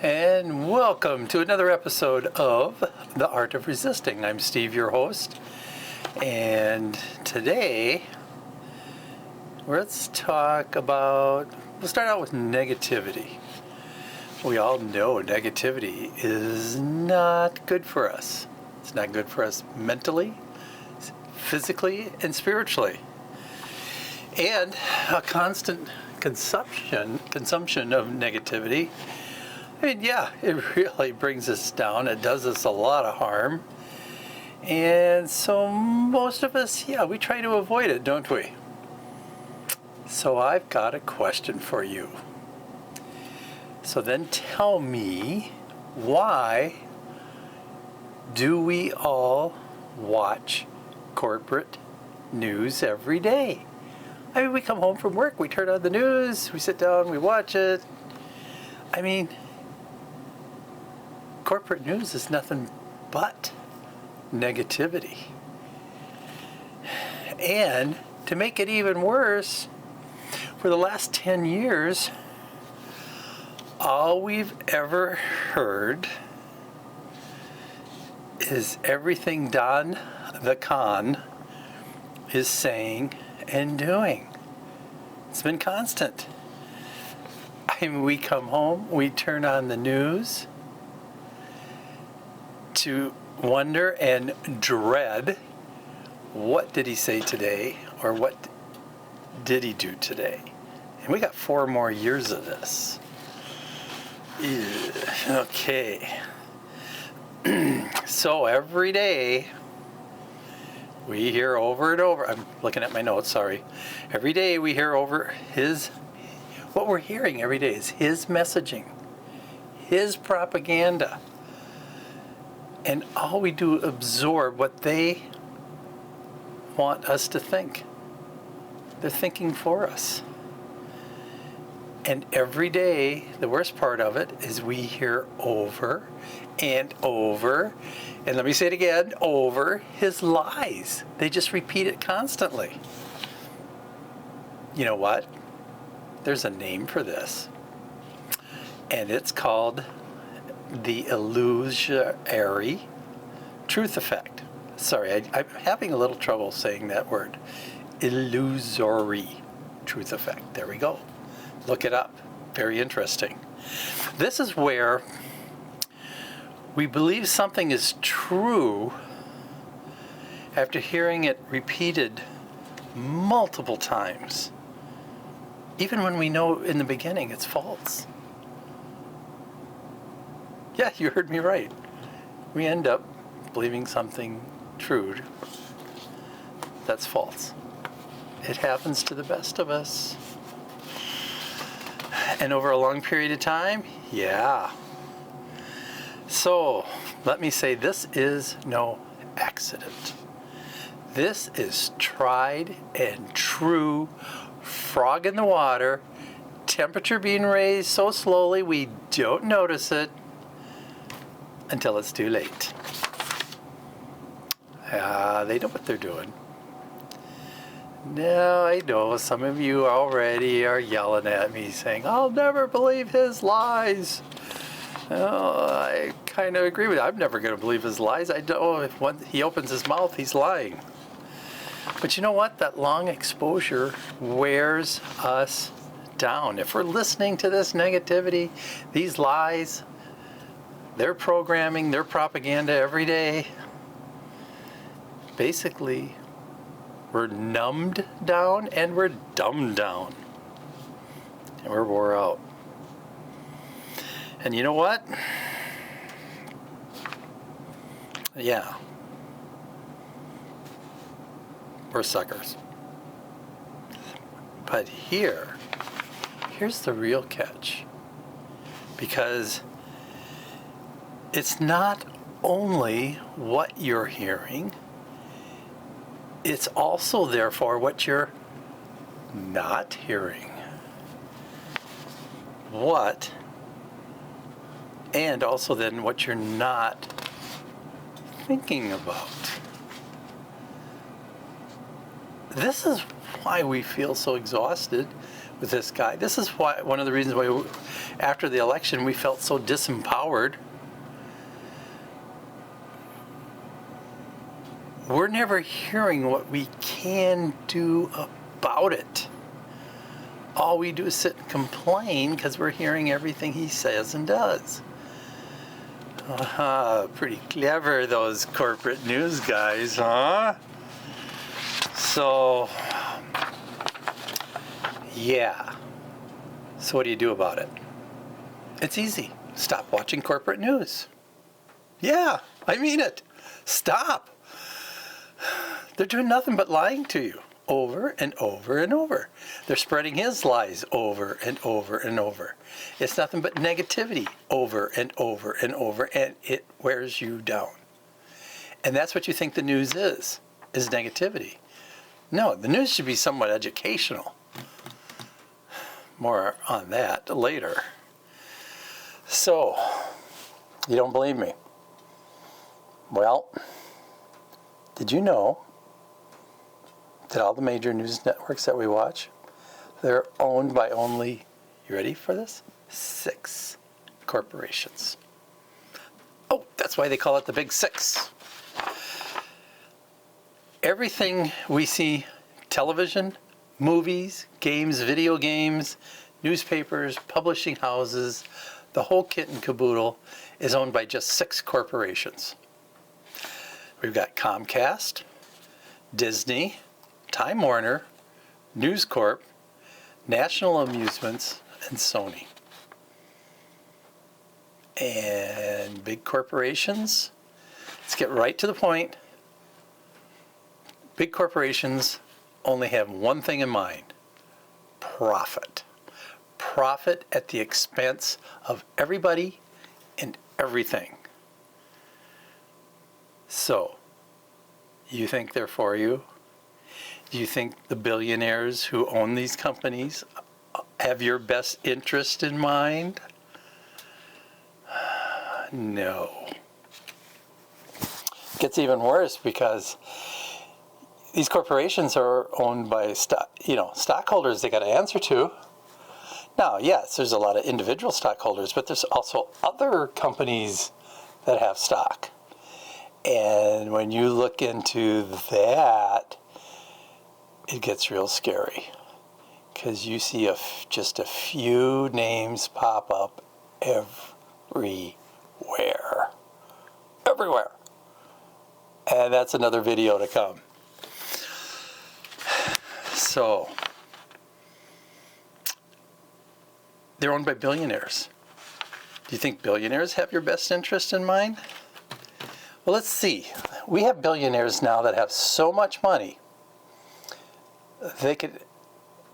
and welcome to another episode of The Art of Resisting. I'm Steve, your host, and today let's talk about, we'll start out with negativity. We all know negativity is not good for us. It's not good for us mentally, physically, and spiritually. And a constant consumption of negativity, I mean, yeah, it really brings us down. It does us a lot of harm. And so most of us, we try to avoid it, don't we? So I've got a question for you. So then tell me, why do we all watch corporate news every day? I mean, we come home from work, we turn on the news, we sit down, we watch it. I mean, corporate news is nothing but negativity. And to make it even worse, for the last 10 years, all we've ever heard is everything Don the Con is saying and doing. It's been constant. I mean, we come home, we turn on the news to wonder and dread, what did he say today, or what did he do today? And we got 4 more years of this. Okay. So every day we hear over and over, I'm looking at my notes, sorry. Every day we hear over what we're hearing every day is his messaging, his propaganda. And all we do is absorb what they want us to think. They're thinking for us. And every day, the worst part of it is we hear over and over, and let me say it again, over his lies. They just repeat it constantly. You know what? There's a name for this. And it's called the Illusory Truth Effect. Sorry, I'm having a little trouble saying that word. Illusory Truth Effect. There we go. Look it up. Very interesting. This is where we believe something is true after hearing it repeated multiple times, even when we know in the beginning it's false. Yeah, you heard me right. We end up believing something true that's false. It happens to the best of us. And over a long period of time, yeah. So, let me say, this is no accident. This is tried and true, frog in the water, temperature being raised so slowly we don't notice it until it's too late. They know what they're doing. Now, I know some of you already are yelling at me saying, I'll never believe his lies. I kind of agree with you. I'm never going to believe his lies. I know if when he opens his mouth, he's lying. But you know what? That long exposure wears us down. If we're listening to this negativity, these lies, their programming, their propaganda every day, basically, we're numbed down and we're dumbed down. And we're wore out. And you know what? Yeah. We're suckers. But here's the real catch. Because it's not only what you're hearing, it's also, therefore, what you're not hearing. And also then what you're not thinking about. This is why we feel so exhausted with this guy. This is why one of the reasons why after the election we felt so disempowered. We're never hearing what we can do about it. All we do is sit and complain because we're hearing everything he says and does. Pretty clever, those corporate news guys, huh? So, yeah. So what do you do about it? It's easy. Stop watching corporate news. Yeah, I mean it. Stop. They're doing nothing but lying to you over and over and over. They're spreading his lies over and over and over. It's nothing but negativity over and over and over, and it wears you down. And that's what you think the news is negativity. No, the news should be somewhat educational. More on that later. So, you don't believe me? Well, did you know that all the major news networks that we watch, they're owned by only, you ready for this? 6 corporations. Oh, that's why they call it the Big Six. Everything we see, television, movies, games, video games, newspapers, publishing houses, the whole kit and caboodle is owned by just 6 corporations. We've got Comcast, Disney, Time Warner, News Corp, National Amusements, and Sony. And big corporations, let's get right to the point. Big corporations only have one thing in mind: profit. Profit at the expense of everybody and everything. So, you think they're for you? Do you think the billionaires who own these companies have your best interest in mind? No. It gets even worse because these corporations are owned by stockholders they got to answer to. Now, yes, there's a lot of individual stockholders, but there's also other companies that have stock. And when you look into that, it gets real scary because you see just a few names pop up everywhere. Everywhere. And that's another video to come. So, they're owned by billionaires. Do you think billionaires have your best interest in mind? Well, let's see. We have billionaires now that have so much money, they could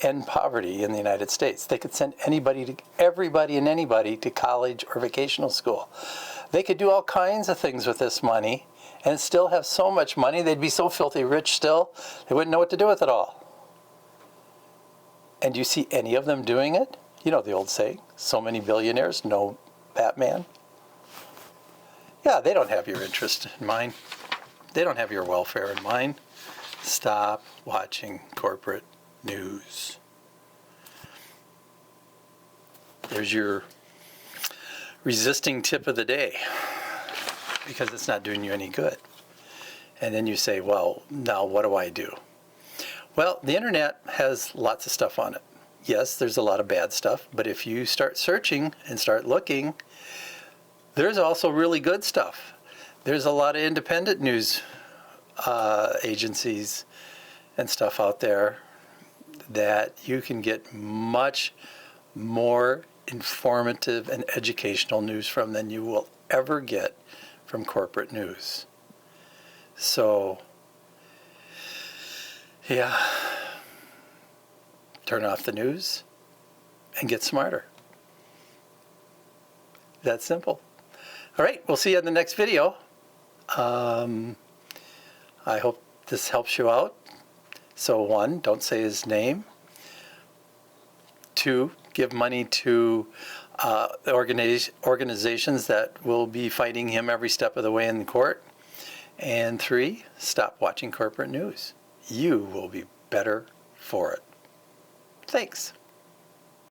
end poverty in the United States. They could send everybody and anybody to college or vocational school. They could do all kinds of things with this money and still have so much money, they'd be so filthy rich still, they wouldn't know what to do with it all. And do you see any of them doing it? You know the old saying, so many billionaires, no Batman. Yeah, they don't have your interest in mind. They don't have your welfare in mind. Stop watching corporate news. There's your resisting tip of the day, because it's not doing you any good. And then you say, well, now what do I do? Well, the internet has lots of stuff on it. Yes, there's a lot of bad stuff, but if you start searching and start looking, there's also really good stuff. There's a lot of independent news agencies and stuff out there that you can get much more informative and educational news from than you will ever get from corporate news. So, yeah, turn off the news and get smarter. That simple. All right, we'll see you in the next video. I hope this helps you out. So 1, don't say his name. 2, give money to organizations that will be fighting him every step of the way in the court. And 3, stop watching corporate news. You will be better for it. Thanks.